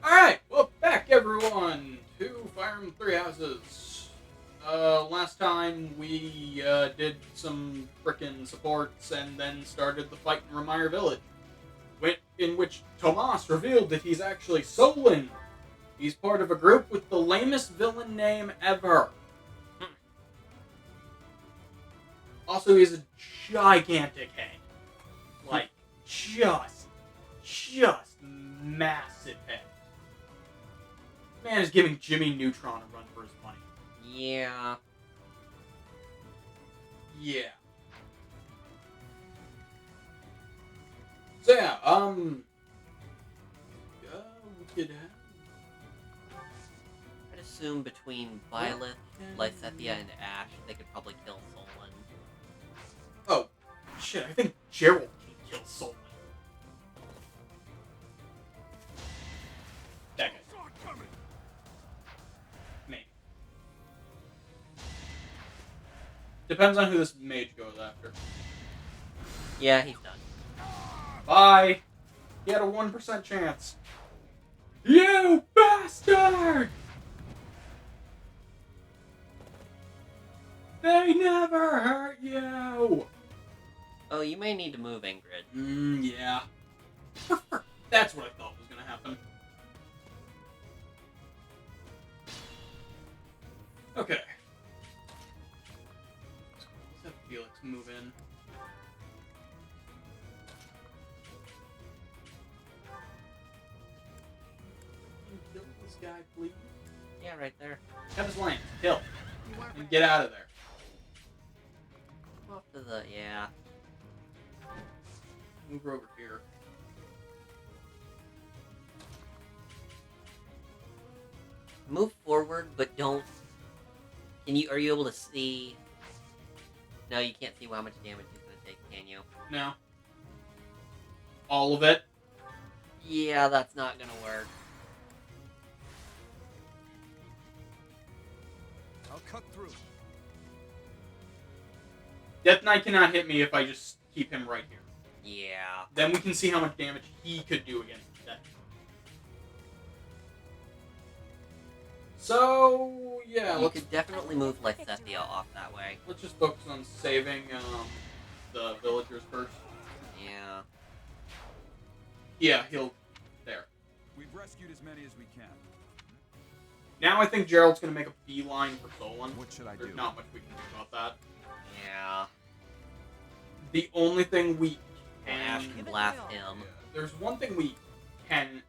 Alright, well, back everyone to Fire Emblem Three Houses. Last time we did some frickin' supports and then started the fight in Ramire Village, in which Tomas revealed that he's actually Solon. He's part of a group with the lamest villain name ever. Also, he has a gigantic head. Like, just massive head. Man is giving Jimmy Neutron a run for his money. Yeah. Yeah. So yeah, we could have... I'd assume between Violet, Lysethia, and Ash, they could probably kill Solon. Oh, shit, I think Gerald can kill Solon. That guy. Maybe. Depends on who this mage goes after. Yeah, he's done. Bye! He had a 1% chance. You bastard! They never hurt you! Oh, you may need to move, Ingrid. Yeah. That's what I thought was gonna happen. Okay. Let's have Felix move in. Can you kill this guy, please? Yeah, right there. Have his lance. Kill. And get out of there. Off to the... yeah. Move her over here. Move forward, but don't... Are you able to see... No, you can't see how much damage he's gonna take, can you? No. All of it? Yeah, that's not gonna work. I'll cut through. Death Knight cannot hit me if I just keep him right here. Yeah. Then we can see how much damage he could do against Death Knight. So, yeah, You could definitely move Lysethia off that way. let's just focus on saving the villagers first. Yeah. Yeah, he'll... There. We've rescued as many as we can. Now I think Gerald's going to make a beeline for Solon. What should I There's do? not much we can do about that. Yeah. The only thing we Ash can... can blast him. There's one thing we can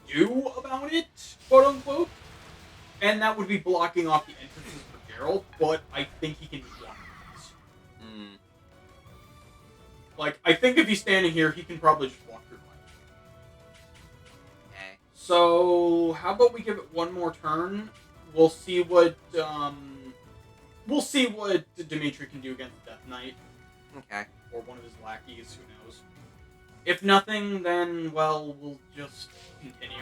do about it, quote unquote, and that would be blocking off the entrances for Gerald, but I think he can block these. Hmm. Like, I think if he's standing here, he can probably just walk through life. Okay. So, how about we give it one more turn? We'll see what Dimitri can do against Death Knight. Okay. Or one of his lackeys, who knows. If nothing, then, well, we'll just continue.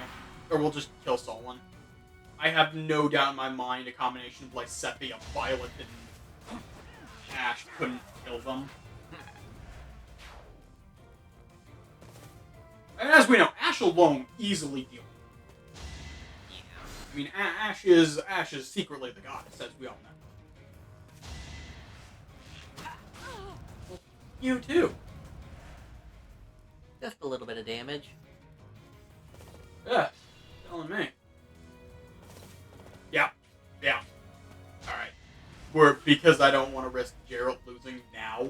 Or we'll just kill Solon. I have no doubt in my mind a combination of Lysethia, Violet, and Ash couldn't kill them. And as we know, Ash alone easily deal. Yeah. I mean, Ash is secretly the goddess, as we all know. Well, you too. Just a little bit of damage. Yeah, telling me. Yeah. Alright. Because I don't want to risk Gerald losing now.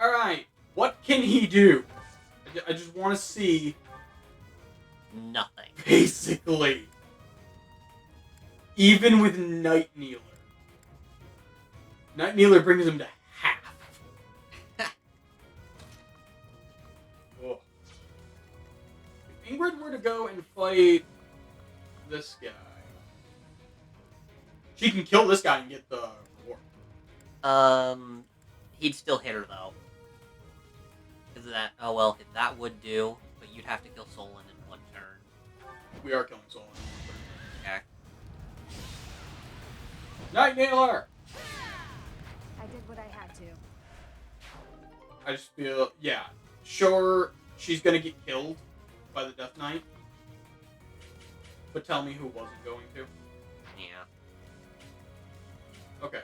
Alright, what can he do? I just want to see... Nothing. Basically. Even with Night Kneeler. Night Kneeler brings him to half. Oh. If Ingrid were to go and fight this guy, she can kill this guy and get the reward. He'd still hit her, though. Because that... Oh, well, that would do, but you'd have to kill Solon in one turn. We are killing Solon. Okay. Night Kneeler! I did what I had to. I just feel, yeah, sure, she's gonna get killed, by the Death Knight. But tell me who wasn't going to. Yeah. Okay.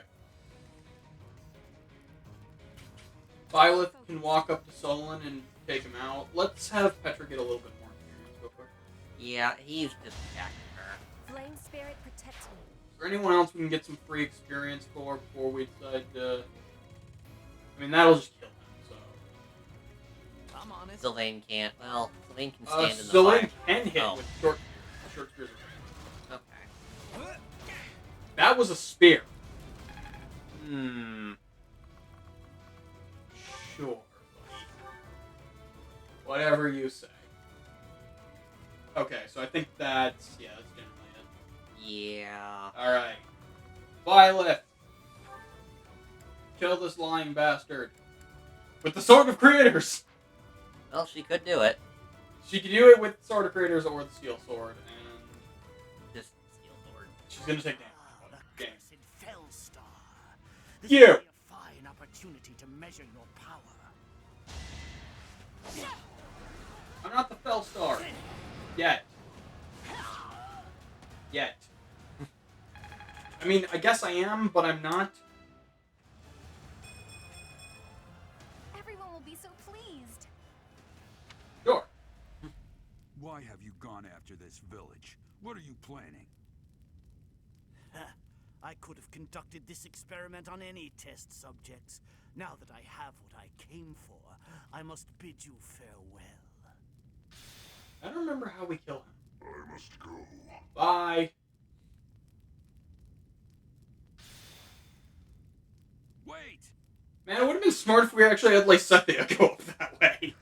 Violet can walk up to Solon and take him out. Let's have Petra get a little bit more experience real quick. Yeah, he's just attacking her. Flame spirit protect me. Is there anyone else we can get some free experience for before we decide to... I mean, that'll just kill him, so... I'm honest. Sylvain can't. Well, Sylvain can stand in the Sylvain fire. can hit Oh. with short spears. Okay. That was a spear. Hmm. Sure, buddy. Whatever you say. Okay, so I think that's... Yeah, that's generally it. Yeah. Alright. Violet! Kill this lying bastard. With the Sword of Creators! Well, she could do it. She can do it with the Sword of Creators or the Steel Sword, and Just steel sword. she's gonna take damage. The Game. cursed Fellstar. This You. will be a fine opportunity to measure your power. I'm not the Fellstar. Yet. I mean, I guess I am, but I'm not. Everyone will be so pleased. Sure. Why have you gone after this village? What are you planning? I could have conducted this experiment on any test subjects. Now that I have what I came for, I must bid you farewell. I don't remember how we kill him. I must go. Bye. Wait! Man, it would have been smart if we actually had Lysethia go up that way.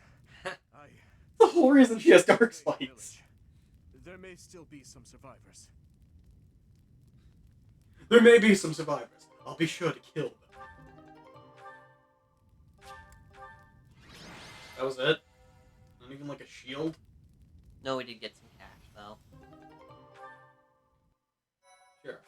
The whole reason she has dark spikes. There may still be some survivors. There may be some survivors. I'll be sure to kill them. That was it? Not even like a shield? No, we did get some cash, though. Sure.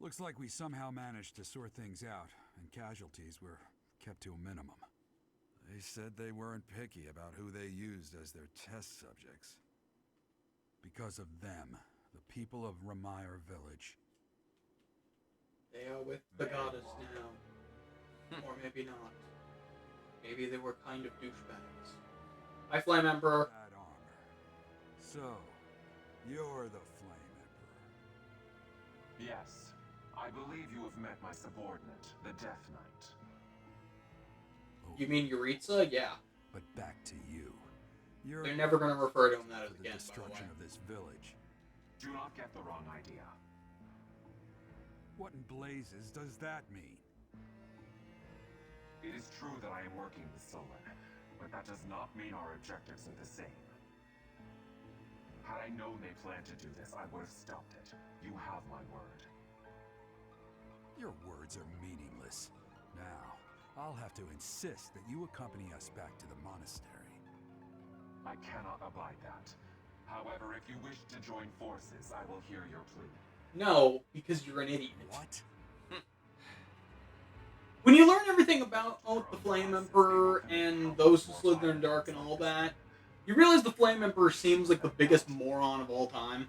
Looks like we somehow managed to sort things out, and casualties were kept to a minimum. They said they weren't picky about who they used as their test subjects. Because of them, the people of Ramire Village. They are with the goddess now. Or maybe not. Maybe they were kind of douchebags. Hi, Flame Emperor. That armor. So, you're the Flame Emperor. Yes. I believe you have met my subordinate, the Death Knight. You mean Yuritsa? Yeah. But back to you. You're They're never going to refer to him that for the again, by the way. destruction of this village. Do not get the wrong idea. What in blazes does that mean? It is true that I am working with Solon, but that does not mean our objectives are the same. Had I known they planned to do this, I would have stopped it. You have my word. Your words are meaningless. Now, I'll have to insist that you accompany us back to the monastery. I cannot abide that. However, if you wish to join forces, I will hear your plea. No, because you're an idiot. What? When you learn everything about the Flame Emperor and those who slither in dark and all that, you realize the Flame Emperor seems like the biggest moron of all time.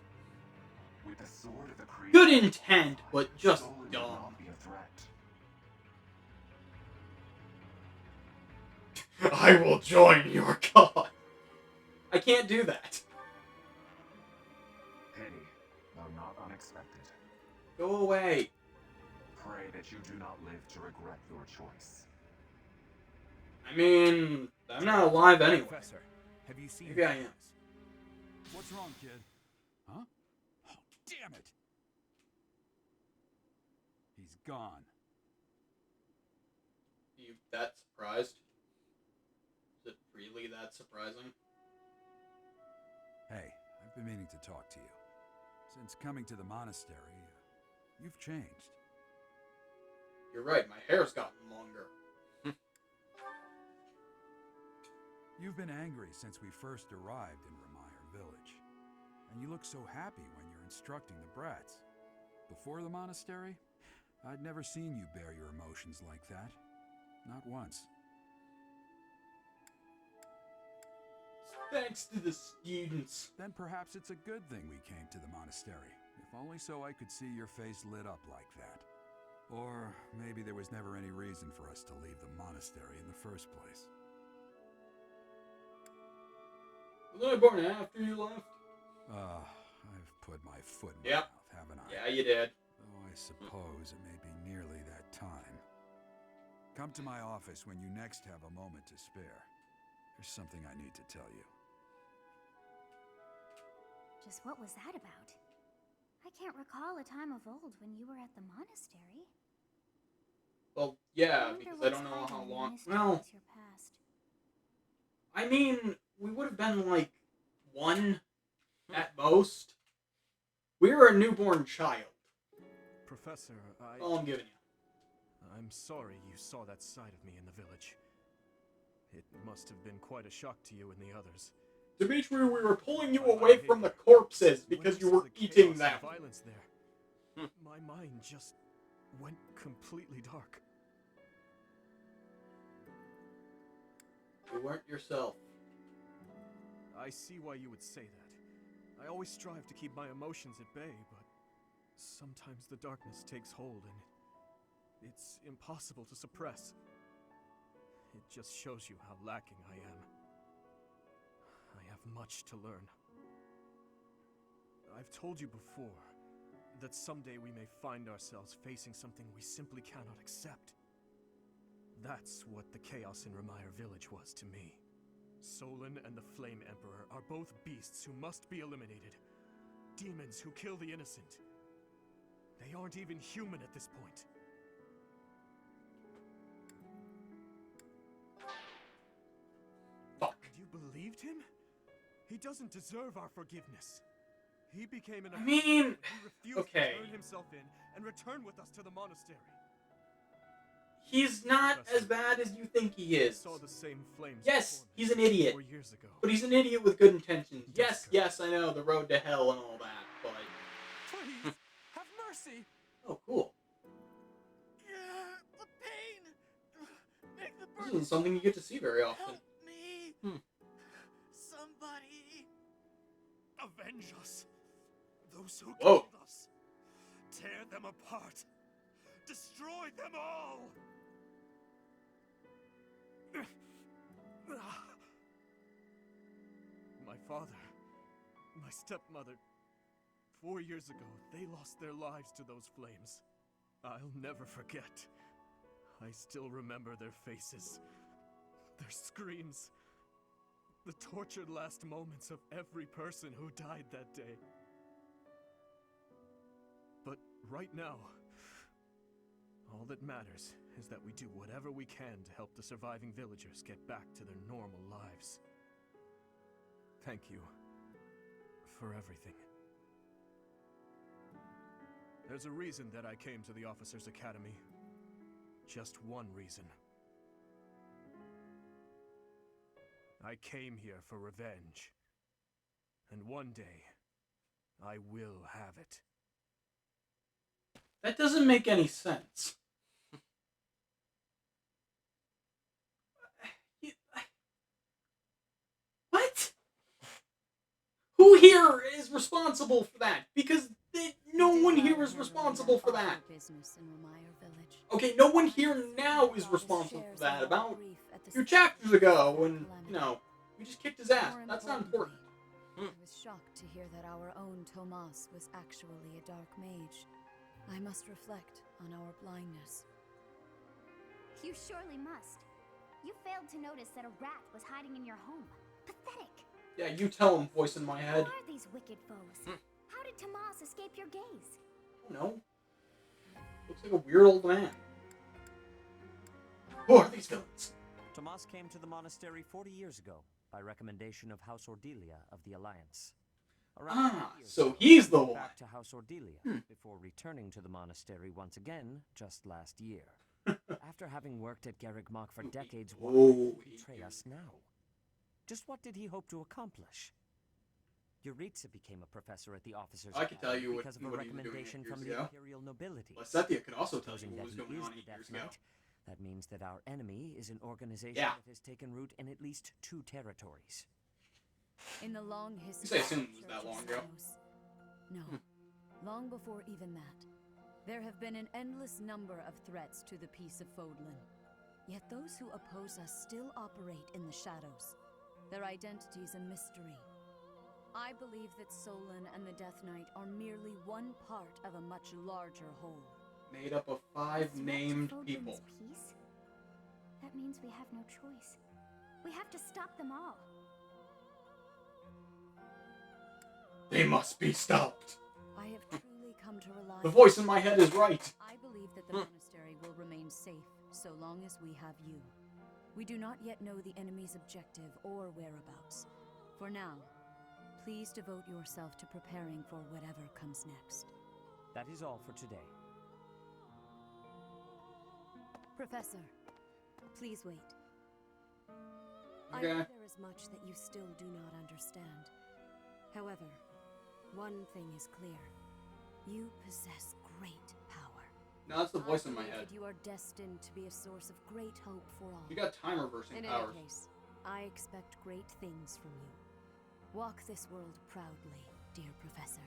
With the sword of the Creator, Good intent, but just Solon will dumb. not be a threat. I will join your god. I can't do that. Pity, though not unexpected. Go away. Pray that you do not live to regret your choice. I mean, I'm not alive anyway. Professor, have you seen? Maybe I am. What's wrong, kid? Huh? Oh, damn it! He's gone. You that surprised? Is it really that surprising? Hey, I've been meaning to talk to you. Since coming to the monastery, you've changed. You're right, my hair's gotten longer. You've been angry since we first arrived in Ramire Village. And you look so happy when you're instructing the brats. Before the monastery, I'd never seen you bear your emotions like that. Not once. Thanks to the students. Then perhaps it's a good thing we came to the monastery. If only so I could see your face lit up like that. Or maybe there was never any reason for us to leave the monastery in the first place. Was I born after you left? I've put my foot in Yep. my mouth, haven't I? Yeah, you did. Though I suppose it may be nearly that time. Come to my office when you next have a moment to spare. There's something I need to tell you. Just what was that about? I can't recall a time of old when you were at the monastery. Well, yeah, wonder because I what's don't know how hiding in the long. mysteries Well, your past. I mean, we would have been like 1 at most. We were a newborn child. Professor, That's all I'm giving you. I'm sorry you saw that side of me in the village. It must have been quite a shock to you and the others. Dimitri, we were pulling you away from the corpses because you were eating them. Violence there. My mind just went completely dark. You weren't yourself. I see why you would say that. I always strive to keep my emotions at bay, but sometimes the darkness takes hold and it's impossible to suppress. It just shows you how lacking I am. I have much to learn. I've told you before that someday we may find ourselves facing something we simply cannot accept. That's what the chaos in Remire Village was to me. Solon and the Flame Emperor are both beasts who must be eliminated. Demons who kill the innocent. They aren't even human at this point. Fuck. And you believed him? He doesn't deserve our forgiveness. He became an I mean, when he refused okay. to turn himself in and return with us to the monastery. He's not as bad as you think he is. Saw the same flames Yes, before me he's an idiot. 4 years ago. But he's an idiot with good intentions. Yes, Desker. yes, I know, the road to hell and all that, but... Please, have mercy. Oh, cool. The pain! Make the This isn't something you get to see very often. Help me! Hmm. Somebody! Avenge us. Those who Whoa. killed us. Tear them apart. Destroy them all. My father, my stepmother, 4 years ago, they lost their lives to those flames. I'll never forget. I still remember their faces, their screams, the tortured last moments of every person who died that day. But right now, all that matters is that we do whatever we can to help the surviving villagers get back to their normal lives. Thank you for everything. There's a reason that I came to the Officers' Academy. Just one reason. I came here for revenge. And one day, I will have it. That doesn't make any sense. What? Who here is responsible for that? Because no one here is responsible for that. Business in Remire Village. Okay, no one here now is responsible for that. About a few chapters ago, when, we just kicked his ass. That's not important. I was shocked to hear that our own Tomas was actually a dark mage. I must reflect on our blindness. You surely must. You failed to notice that a rat was hiding in your home. Pathetic. Yeah, you tell him, voice in my Who head. are these wicked foes? How did Tomas escape your gaze? I don't know. Looks like a weird old man. Who are these villains? Tomas came to the monastery 40 years ago, by recommendation of House Ordelia of the Alliance. Around 20 years So ago, he's the he went one. back to House Ordelia, before returning to the monastery once again, just last year. After having worked at Garreg Mach for decades, why would he betray us now? Just what did he hope to accomplish? Yuritsa became a professor at the officers' I could tell Academy you what, because of a what he was doing recommendation 8 years from the ago. imperial nobility. Lysethia could also tell you Supposing what that was he going is on the 8 Death years ago. Knight, that means that our enemy is an organization Yeah. that has taken root in at least 2 territories. In the long history You say of assume the it was Church that of long ago. Shadows. No, long before even that. There have been an endless number of threats to the peace of Fodlan. Yet those who oppose us still operate in the shadows. Their identity's a mystery. I believe that Solon and the Death Knight are merely one part of a much larger whole. Made up of 5 Threat to named Fodlan's people. Peace? That means we have no choice. We have to stop them all. They must be stopped. I have truly come to rely The voice in my head is right. I believe that the monastery will remain safe so long as we have you. We do not yet know the enemy's objective or whereabouts. For now, please devote yourself to preparing for whatever comes next. That is all for today. Professor, please wait. I Okay. know there is much that you still do not understand. However, one thing is clear. You possess great power. Now that's the voice I in my believe head. that you are destined to be a source of great hope for all. You got time reversing In powers. any case, I expect great things from you. Walk this world proudly, dear Professor.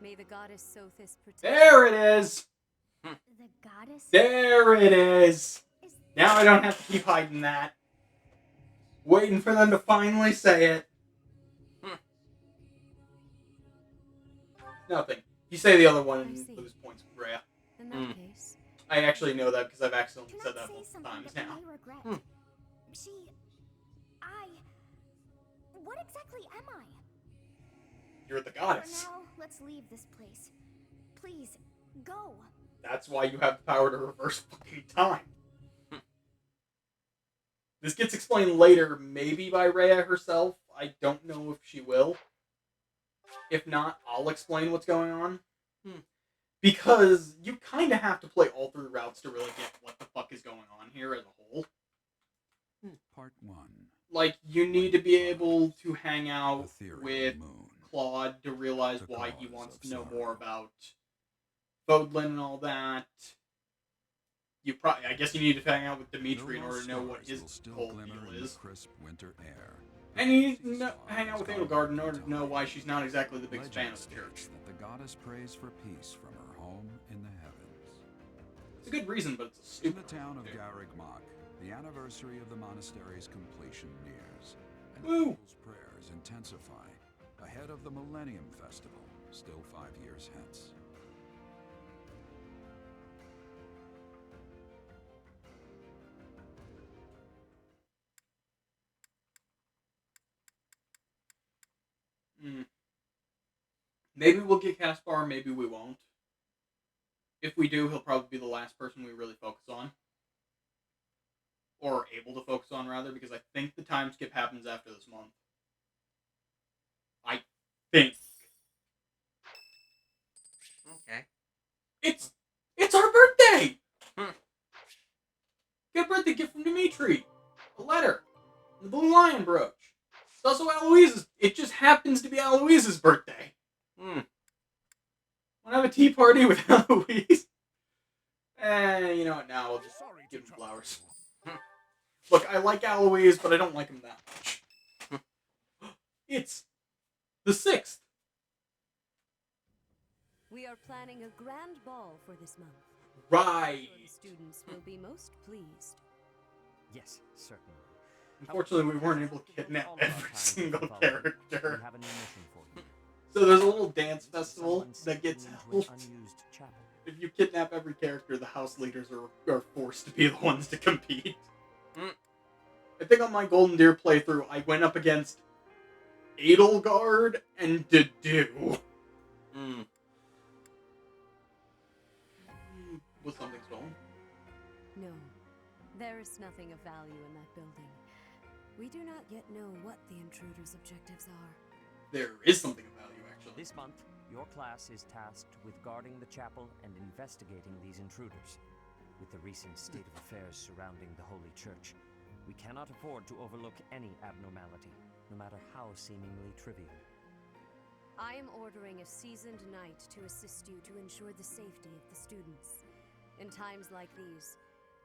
May the goddess Sothis protect. There it is. The goddess? There it is. Is Now I don't have to keep hiding that. Waiting for them to finally say it. Nothing. You say the other one I and see. lose points with Rhea. In that case, I actually know that because I've accidentally Do said not that say multiple something times that now. we may regret. What exactly am I? You're the For goddess. now, let's leave this place. Please, go. That's why you have the power to reverse fucking time. This gets explained later, maybe by Rhea herself. I don't know if she will. If not, I'll explain what's going on. Because you kind of have to play all 3 routes to really get what the fuck is going on here as a whole. Part 1. Like, you need to be able to hang out Ethereal with Moon. Claude to realize The why he cause wants of to know sorrow. more about Fodlan and all that. I guess you need to hang out with Dimitri in No order to know lost what stars his will still whole glimmer deal in the is. crisp winter air. And you need Sea to Star hang out has with gone Edelgard in back order to know time. why she's not exactly the biggest fan Legend of the church. states that the goddess prays for peace from her home in the heavens. It's a good reason, but it's a In stupid the town of reason, too. Garreg-Mach, the anniversary of the monastery's completion nears, and Woo! people's prayers intensify ahead of the Millennium Festival, still 5 years hence. Maybe we'll get Caspar, maybe we won't. If we do, he'll probably be the last person we really focus on. Or able to focus on, rather, because I think the time skip happens after this month. I think. Okay. It's our birthday! Get a birthday gift from Dimitri. A letter. The Blue Lion brooch. It's also Aloise's. It just happens to be Aloise's birthday. Want to have a tea party with Eloise? You know what? Now we'll just give him flowers. Look, I like Eloise, but I don't like him that much. It's the 6th. we are planning a grand ball for this month. Right. The students will be most pleased. Yes, certainly. Unfortunately, we weren't able to kidnap All of our every time single to follow. character. We have a new mission for you. So there's a little dance This is festival someone that gets sneaking into held. an unused chapel. If you kidnap every character, the house leaders are forced to be the ones to compete. I think on my Golden Deer playthrough, I went up against Edelgard and Dedue. Was something stolen? No, there is nothing of value in that building. We do not yet know what the intruder's objectives are. There is something of value, actually. This month, your class is tasked with guarding the chapel and investigating these intruders. With the recent state of affairs surrounding the Holy Church, we cannot afford to overlook any abnormality, no matter how seemingly trivial. I am ordering a seasoned knight to assist you to ensure the safety of the students. In times like these,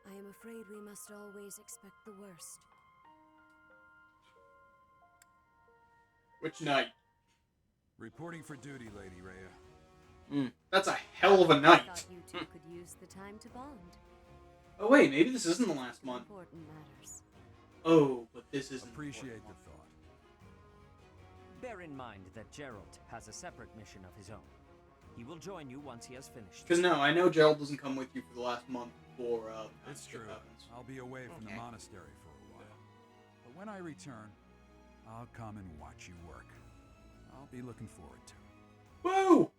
I am afraid we must always expect the worst. Which night? Reporting for duty, Lady Rhea. That's a hell of a I night. thought you two could use the time to bond. Oh wait, maybe this isn't the last month. Important matters. Oh, but this isn't. Appreciate the thought. Bear in mind that Gerald has a separate mission of his own. He will join you once he has finished. Because no, I know Gerald doesn't come with you for the last month before It's shit true. happens. I'll be away from the monastery for a while. But when I return, I'll come and watch you work. I'll be looking forward to it. Woo!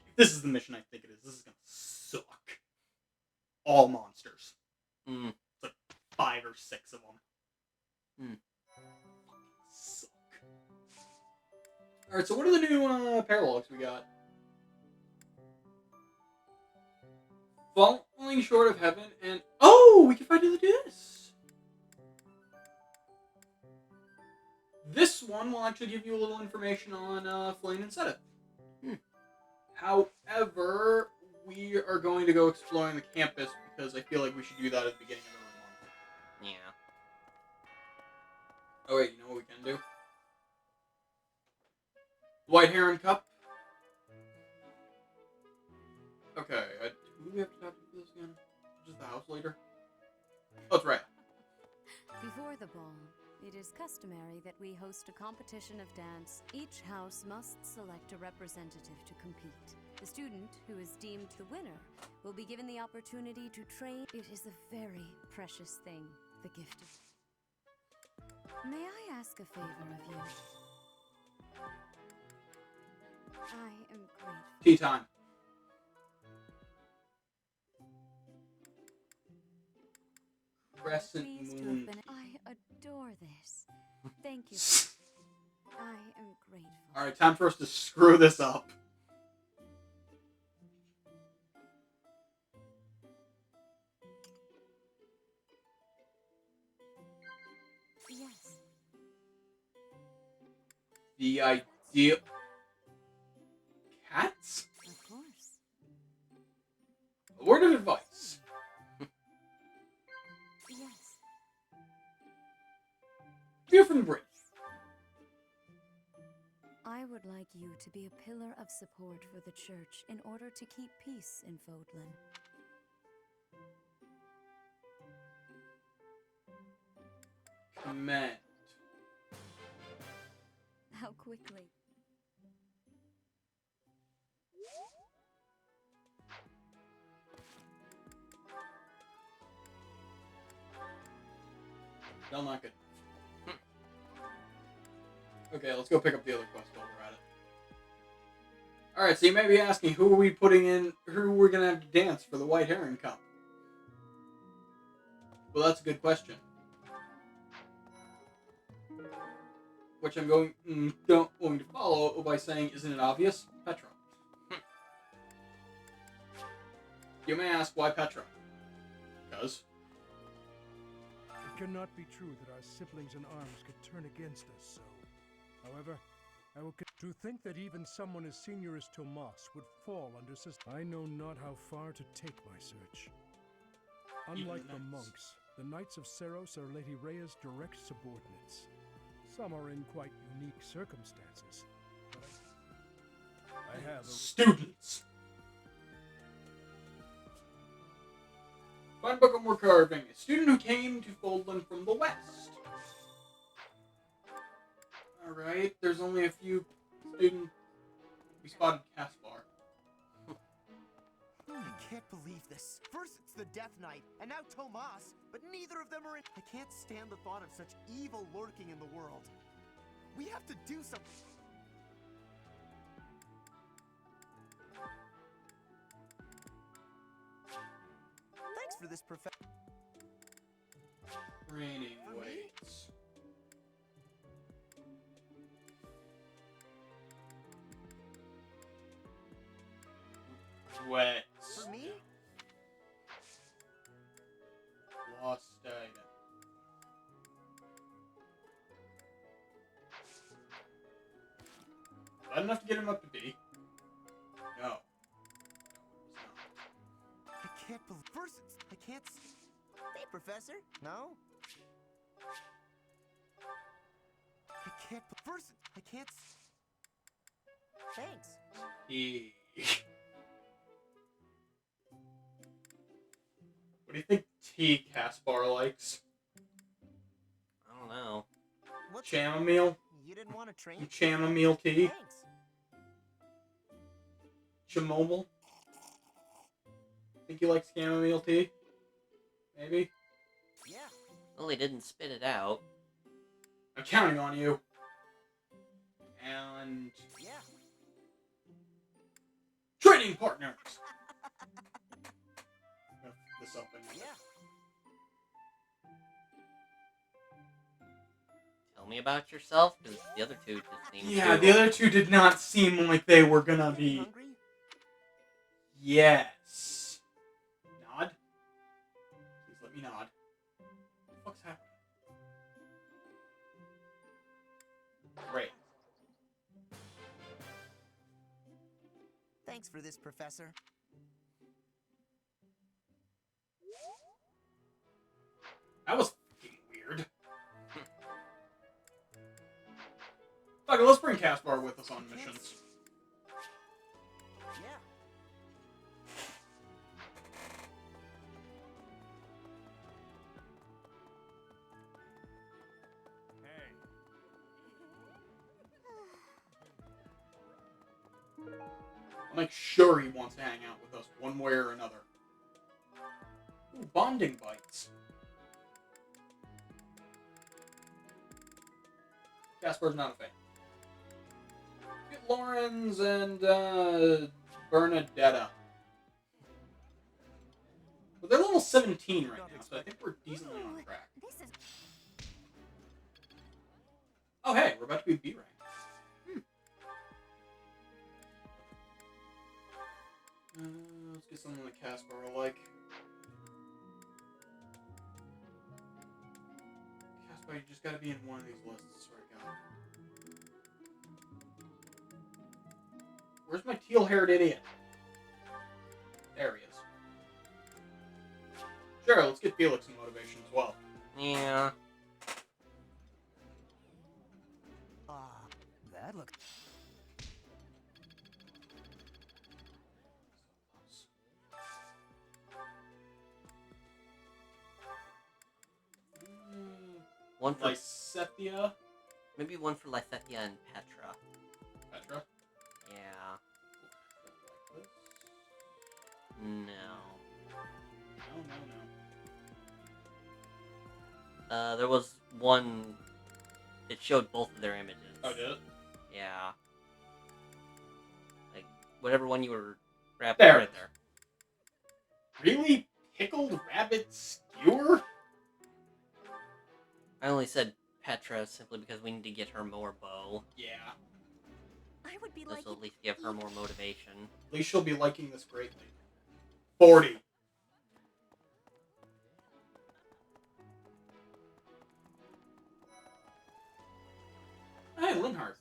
If this is the mission I think it is, this is gonna suck. All monsters. It's like 5 or 6 of them. Suck. Alright, so what are the new paralogs we got? Falling short of heaven and... Oh! We can finally do this! This one will actually give you a little information on Flame and Sedith. However, we are going to go exploring the campus because I feel like we should do that at the beginning of every month. Yeah. Oh wait, you know what we can do? White Heron Cup. Okay, who do we have to talk to for this again? Just the house leader? Oh, it's right. Before the ball, it is customary that we host a competition of dance. Each house must select a representative to compete. The student who is deemed the winner will be given the opportunity to train. It is a very precious thing, the gift of... May I ask a favor of you? I am grateful. Tea time. Crescent Pleased to have moon. been. I adore this. Thank you. I am grateful. Alright, time for us to screw this up. Yes. The idea... Cats? Of course. A word of advice. Yes. Fear from the brave. I would like you to be a pillar of support for the church in order to keep peace in Fodlan. Command. How quickly? Still not good. Okay, let's go pick up the other quest while we're at it. Alright, so you may be asking, who are we putting in, who we're gonna have to dance for the White Heron Cup? Well, that's a good question. Which I'm going to follow by saying, isn't it obvious? Petra. You may ask, why Petra? Because... It cannot be true that our siblings in arms could turn against us so. However, I will to think that even someone as senior as Tomas would fall under I know not how far to take my search. Unlike the monks, the Knights of Seros are Lady Rhea's direct subordinates. Some are in quite unique circumstances. But I have students! Find book of more carving. A student who came to Fodlan from the west. Alright, there's only a few students. We spotted Caspar. I can't believe this. First it's the Death Knight, and now Tomas, but neither of them are in. I can't stand the thought of such evil lurking in the world. We have to do something. Thanks for this Raining waits. Wet. For me? Lost item. enough to get him up to B? No. No, it was not. I can't believe. First, I can't. Hey, Professor. No. I can't. First, I can't. Thanks. He... What do you think tea Caspar likes? I don't know. What's Chamomile? You didn't want to train? Chamomile tea? Thanks. Chamomile? Think he likes chamomile tea? Maybe? Yeah. Well, he didn't spit it out. I'm counting on you. And... Yeah. Training partners! I'm gonna f this up and... Yeah. Tell me about yourself, because the other two just seemed Yeah, to... the other two did not seem like they were gonna be... Hungry? Yes. Nod? Please let me nod. What the fuck's happening? Great. Thanks for this, Professor. That was fucking weird. Okay, let's bring Caspar with us on missions. Yeah. I'll make sure he wants to hang out with us one way or another. Ooh, bonding bites. Caspar's not a fan. Get Lawrence and Bernadetta. Well, they're level 17 right now, so I think we're decently on track. This is Oh hey, we're about to be B rank. Let's get something that Caspar will like. Caspar, you just gotta be in one of these lists, I swear to God. Where's my teal-haired idiot? There he is. Sure, let's get Felix some motivation as well. Yeah. That looks. One for... Lysethia? Maybe one for Lysethia and Petra. Petra? Yeah. Like this? No. No. There was one... It showed both of their images. Oh, did it? Yeah. Like, whatever one you were grabbing There. right there. Really? Pickled rabbit skewer? I only said Petra simply because we need to get her more bow. Yeah. I would be This like will at least give her more motivation. At least she'll be liking this greatly. 40. Hey, Linhart.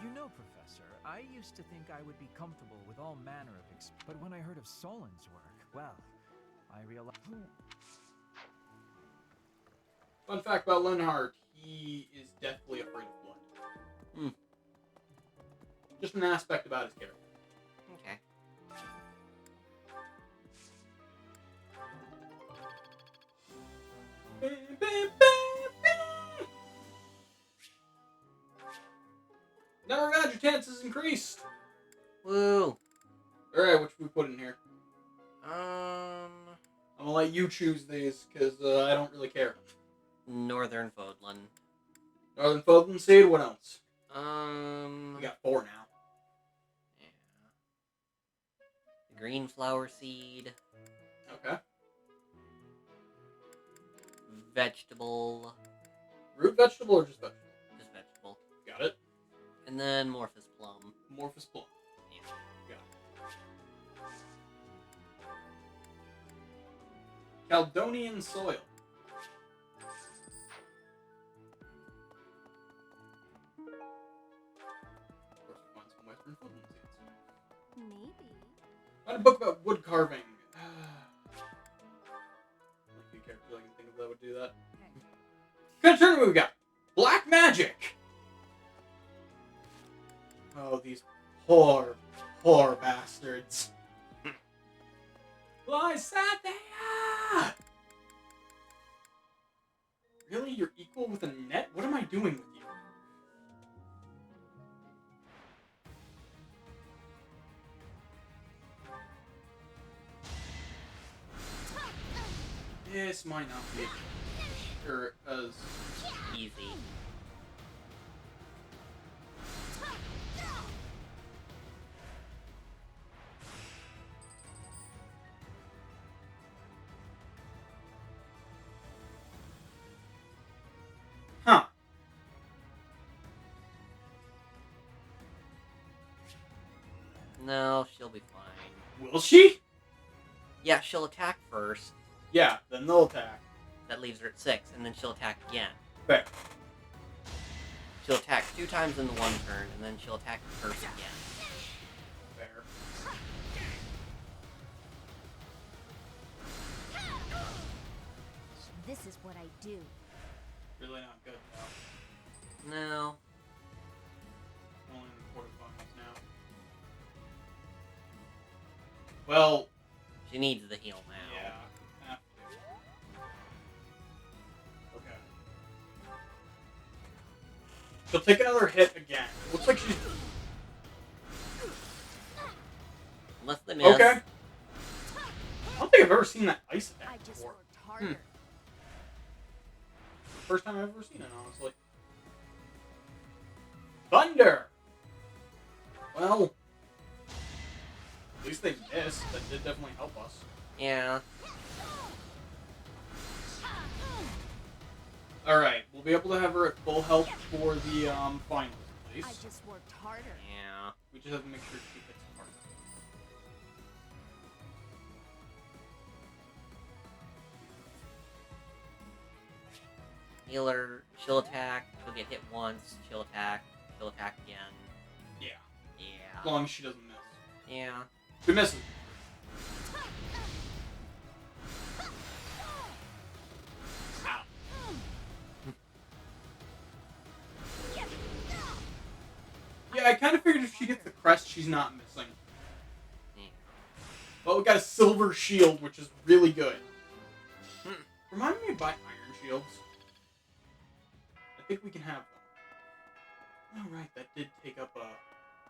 You know, Professor, I used to think I would be comfortable with all manner of but when I heard of Solon's work, well, I realized... Fun fact about Linhart, he is deathly afraid of blood. Just an aspect about his character. Okay. Number of adjutants increased. Woo. Alright, what should we put in here? Um... I'm gonna let you choose these, because I don't really care. Northern Fodlan. Northern Fodlan seed, what else? We got 4 now. Yeah. The green flower seed. Okay. Vegetable. Root vegetable or just vegetable? Just vegetable. Got it. And then Morphous Plum. Morphous Plum. Yeah. Got it. Caldonian soil. Of course, we find some Fly, Satya! Really? You're equal with a net? What am I doing with you? This might not be as Easy. Huh. No, she'll be fine. Will she? Yeah, she'll attack first. Yeah, then they'll attack. That leaves her at 6, and then she'll attack again. Fair. She'll attack 2 times in the one turn, and then she'll attack first again. Fair. This is what I do. Really not good, though. No. Only in the quarterfinals now. Well... She needs the heal now. Yeah. Have to. Okay. She'll take another hit again. Looks like she's... Unless they miss. Okay. I don't think I've ever seen that ice attack before. First time I've ever seen it, honestly. Thunder! Well... At least they missed. That did definitely help us. Yeah. Alright, we'll be able to have her at full health for the finals, at least. I just worked harder. Yeah. We just have to make sure she hits hard. Healer, she'll attack, she'll get hit once, she'll attack again. Yeah. Yeah. As long as she doesn't miss. Yeah. She misses. Ow. Yeah, I kind of figured if she gets the crest, she's not missing. Yeah. Well, we got a silver shield, which is really good. Remind me to buy iron shields. I think we can have them. Oh, right, that did take up a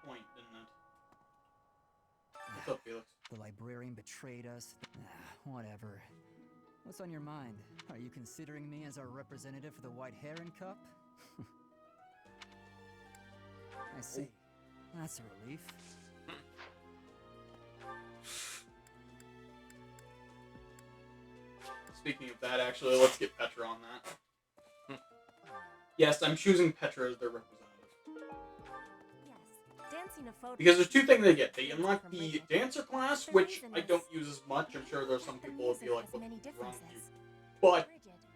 point, didn't it? What's up, Felix? The librarian betrayed us. Whatever. What's on your mind? Are you considering me as our representative for the White Heron Cup? I see. That's a relief. Speaking of that, actually, let's get Petra on that. Yes, I'm choosing Petra as their representative. Yes, dancing a photo. Because there's 2 things they get. They unlock the dancer class, which I don't use as much. I'm sure there's some people who feel like, what's wrong with you? But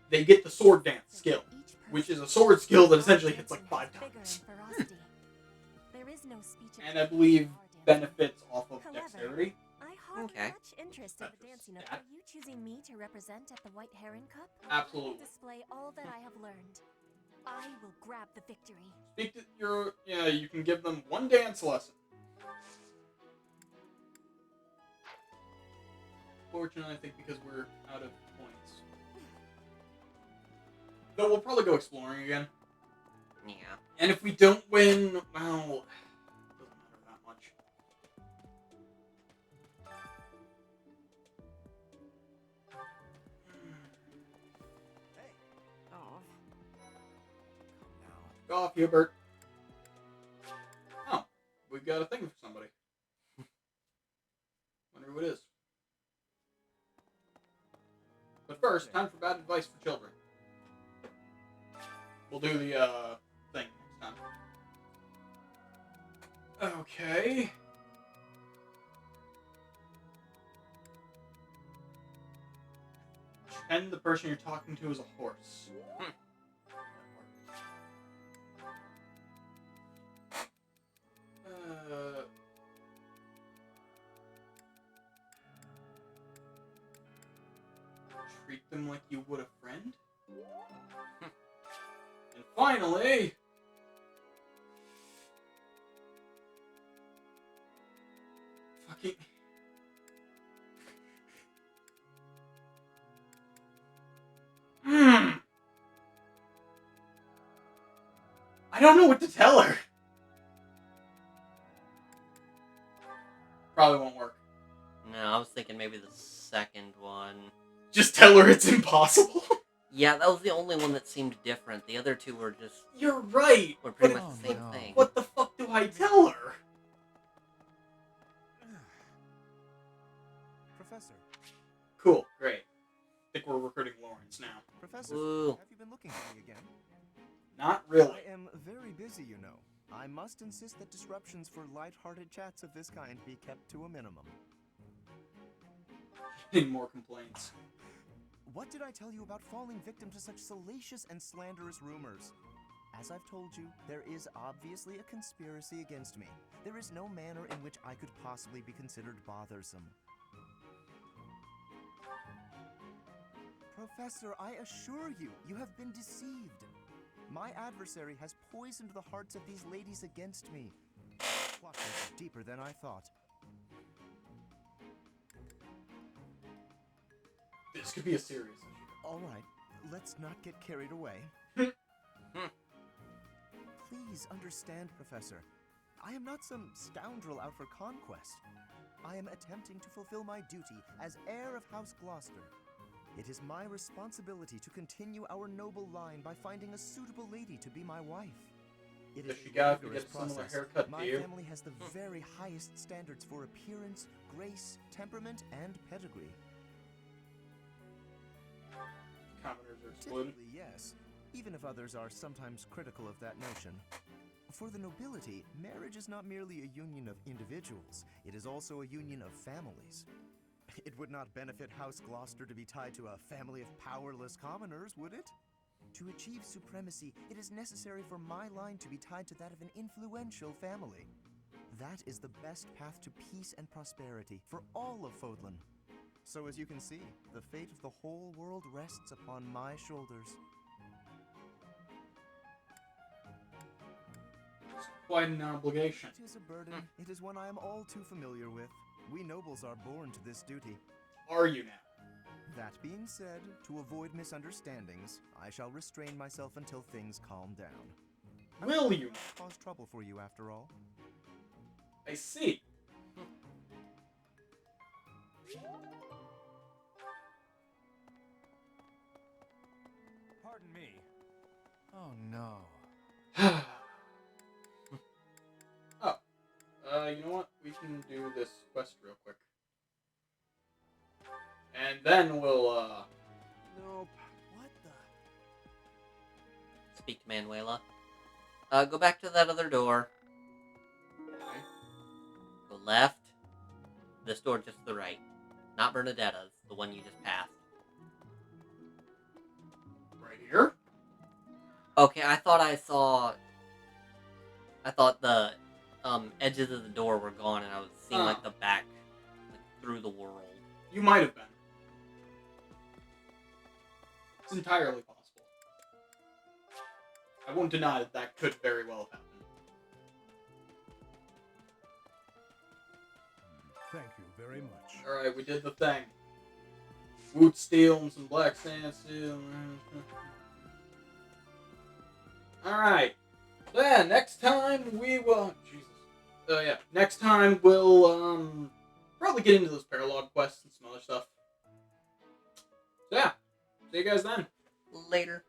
they get the sword dance skill, which is a sword skill that essentially hits like 5 times. And I believe benefits off of dexterity. I harbor Okay. much interest in the dancing of. that. Are you choosing me to represent at the White Heron Cup? Absolutely. Display all that I have learned. I will grab the victory. Speak to your... Yeah, you can give them 1 dance lesson. Fortunately, I think because we're out of points. Though we'll probably go exploring again. Yeah. And if we don't win, well, it doesn't matter that much. Go off, Hubert. Oh, we've got a thing for somebody. Wonder who it is. But first, time for bad advice for children. We'll do the thing next time. Okay. Pretend the person you're talking to is a horse. Treat them like you would a friend? And finally... Fucking... I don't know what to tell her. Probably won't work. No, I was thinking maybe the second one. Just tell her it's impossible. Yeah, that was the only one that seemed different. The other two were just... You're right. Were pretty but much the same thing. What the fuck do I tell her? Professor. Cool, great. I think we're recruiting Lawrence now. Professor, Ooh. have you been looking for me again? Not really. I am very busy, you know. I must insist that disruptions for light-hearted chats of this kind be kept to a minimum. Getting more complaints. What did I tell you about falling victim to such salacious and slanderous rumors? As I've told you, there is obviously a conspiracy against me. There is no manner in which I could possibly be considered bothersome. Professor, I assure you, you have been deceived. My adversary has poisoned the hearts of these ladies against me. Plot is deeper than I thought. This could be a serious issue. All right, let's not get carried away. Please understand, Professor. I am not some scoundrel out for conquest. I am attempting to fulfill my duty as heir of House Gloucester. It is my responsibility to continue our noble line by finding a suitable lady to be my wife. It is Does she got to rigorous get a similar process. haircut My to you? family has the very highest standards for appearance, grace, temperament, and pedigree. Commoners are excluded. Typically, yes, even if others are sometimes critical of that notion. For the nobility, marriage is not merely a union of individuals, it is also a union of families. It would not benefit House Gloucester to be tied to a family of powerless commoners, would it? To achieve supremacy, it is necessary for my line to be tied to that of an influential family. That is the best path to peace and prosperity for all of Fodlan. So as you can see, the fate of the whole world rests upon my shoulders. It's quite an obligation. It is a burden. It is one I am all too familiar with. We nobles are born to this duty. Are you now? That being said, to avoid misunderstandings, I shall restrain myself until things calm down. Will you? Cause trouble for you after all. I see. Pardon me. Oh no. You know what? We can do this quest real quick. And then we'll, Nope. What the? Speak to Manuela. Go back to that other door. Okay. Go left. This door just to the right. Not Bernadetta's, the one you just passed. Right here? Okay, I thought the edges of the door were gone and I was seeing like the back, like, through the world. You might have been. It's entirely possible. I won't deny that that could very well have happened. Thank you very much. Alright, we did the thing. Wood steel and some black sand steel. Alright. Then, next time we will... Jesus. Yeah. Next time we'll, probably get into those paralog quests and some other stuff. So, yeah. See you guys then. Later.